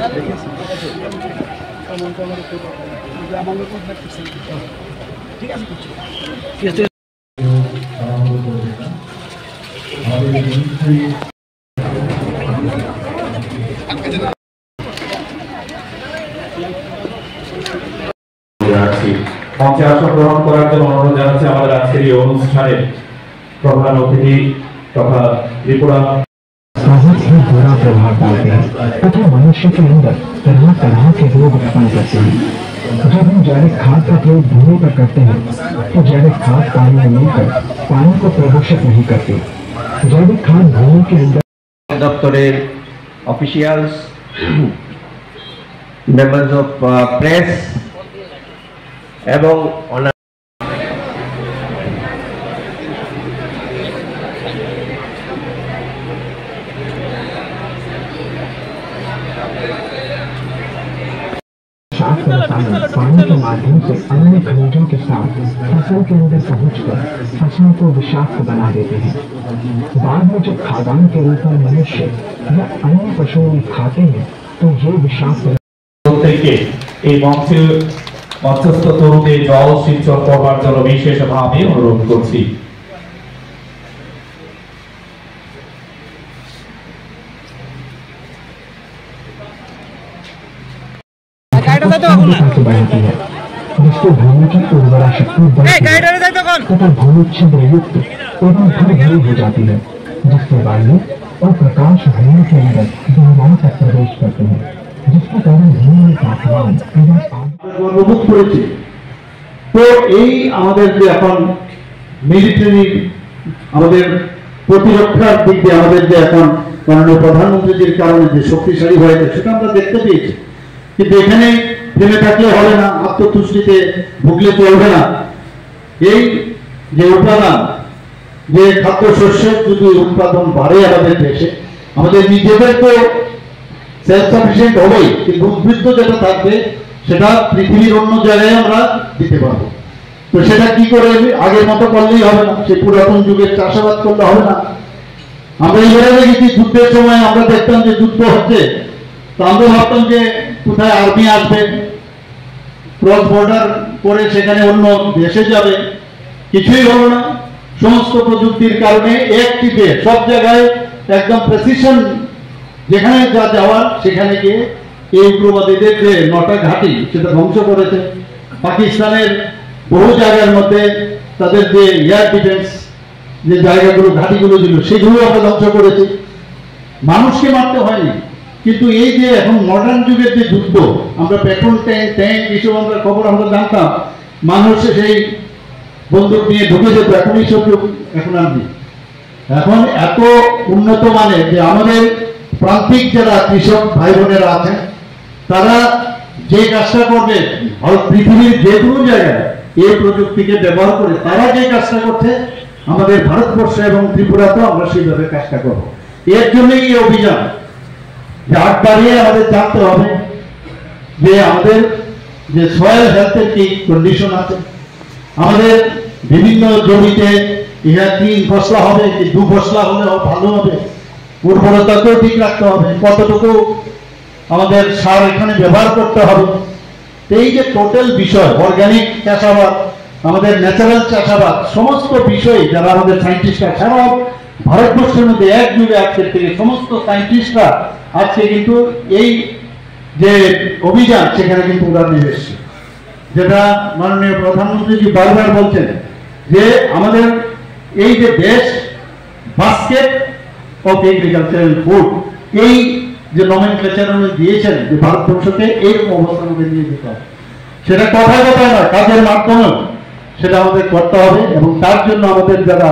মঞ্চে আসন গ্রহণ করার জন্য অনুরোধ জানাচ্ছি আমাদের আজকের এই অনুষ্ঠানের প্রধান অতিথি তথা ত্রিপুরা बहुत ही बुरा प्रभाव डालते हैं तथा मनुष्य के अंदर तरह तरह के रोग उत्पन्न करते हैं। जब हम जैविक खाद का प्रयोग भूमि पर करते हैं तो जैविक खाद पानी में मिलकर पानी को प्रदूषित नहीं करती। जैविक खाद भूमि के अंदर दफ्तरेर ऑफिशियल्स, मेंबर्स ऑफ प्रेस এবং पानी के माध्यम से अन्य खनिजों के साथ फसल के अंदर पहुंचकर फसल को विषाक्त बना देते हैं। बाद में जब खाद्यान्न के रूप में मनुष्य या अन्य पशु खाते हैं तो ये विषाक्त মধ্যস্থ তরুণদের জল সিঞ্চন করবার জন্য বিশেষভাবে অনুরোধ করছি। जिससे भूमि की उर्वरा शक्ति तथा भूमि छिद्र युक्त एवं भर भरी हो जाती है, जिससे वायु और प्रकाश भूमि के अंदर गहराई तक प्रवेश करते हैं, जिसके कारण भूमि में तापमान গর্ববোধ করেছি। তো এই আমাদের যে এখন মিলিটারি আমাদের প্রতিরক্ষার দিক দিয়ে আমাদের যে এখন মাননীয় প্রধানমন্ত্রীর কারণে যে শক্তিশালী হয়েছে সেটা আমরা দেখতে পেয়েছি। কিন্তু এখানে থেমে থাকলে হবে না, আত্মতুষ্টিতে ভুগলে চলবে না। এই যে উৎপাদন, যে খাদ্যশস্যের যদি উৎপাদন বাড়ে আমাদের দেশে, আমাদের নিজেদের তো সেলফ সাফিসিয়েন্ট হবেই, কিন্তু উদ্বৃত্ত যেটা থাকবে সেটা পৃথিবীর অন্য জায়গায় আমরা দিতে পারবো। তো সেটা কি করে আগের মতো করলেই হবে না, সেই পুরাতন যুগের চাষাবাদ করলে হবে না। আমরা এবারে দেখেছি যুদ্ধের সময় আমরা দেখতাম যে যুদ্ধ হচ্ছে, তো আমরা ভাবতাম যে কোথায় আর্মি আসবে, ক্রস বর্ডার করে সেখানে অন্য দেশে যাবে, কিছুই হলো না। সমস্ত প্রযুক্তির কারণে এক টিপে সব জায়গায় একদম প্রেসিশন, যেখানে যা যাওয়ার সেখানে গিয়ে এই উগ্রবাদীদের যে 9টা ঘাঁটি সেটা ধ্বংস করেছে। পাকিস্তানের বহু জায়গার মধ্যে তাদের যে এয়ার ডিফেন্স যে জায়গাগুলো ঘাঁটিগুলো ছিল সেগুলো আমরা ধ্বংস করেছি। মানুষকে মারতে হয়নি, কিন্তু এই যে এখন মডার্ন যুগের যে যুদ্ধ, আমরা পেট্রোল ট্যাঙ্ক এসব আমরা খবর আমরা জানতাম, মানুষ সেই বন্দুক নিয়ে ঢুকে যেত, এখন এইসব এখন আর নেই। এখন এত উন্নত মানের যে আমাদের প্রান্তিক যারা কৃষক ভাই বোনেরা আছেন, তারা যে কাজটা করবে পৃথিবীর যে কোনো জায়গায় এই প্রযুক্তিকে ব্যবহার করে তারা যে কাজটা করছে, আমাদের ভারতবর্ষ এবং ত্রিপুরাতেও আমরা সেইভাবে কাজটা করব। এর জন্যই এই অভিযান, যে আট বাড়িয়ে আমাদের জানতে হবে যে আমাদের যে সয়েল হেলথের কি কন্ডিশন আছে, আমাদের বিভিন্ন জমিতে ইহা 3 ফসলা হবে কি 2 ফসলা হলে ভালো হবে, উর্বরতাকেও ঠিক রাখতে হবে, কতটুকু আমাদের সার এখানে ব্যবহার করতে হবে। এই যে টোটাল বিষয়, অর্গানিক চাষাবাদ, আমাদের ন্যাচারাল চাষাবাদ, সমস্ত বিষয় যারা আমাদের সায়েন্টিস্টরা সারা ভারতবর্ষের মধ্যে এক যুগে আজকের থেকে সমস্ত সায়েন্টিস্টরা আজকে কিন্তু এই যে অভিযান সেখানে কিন্তু ওরা নিয়ে এসছে। যেটা মাননীয় প্রধানমন্ত্রীজি বারবার বলছেন যে আমাদের এই যে দেশ বাস্কেট অফ এগ্রিকালচারাল ফুড, এই যে নমেনক্লেচার উনি দিয়েছেন যে ভারতবর্ষকে এইরকম অবস্থার মধ্যে নিয়ে যেতে হবে, সেটা কথায় কথায় নয়, কাজের মাধ্যমে সেটা আমাদের করতে হবে। এবং তার জন্য আমাদের যারা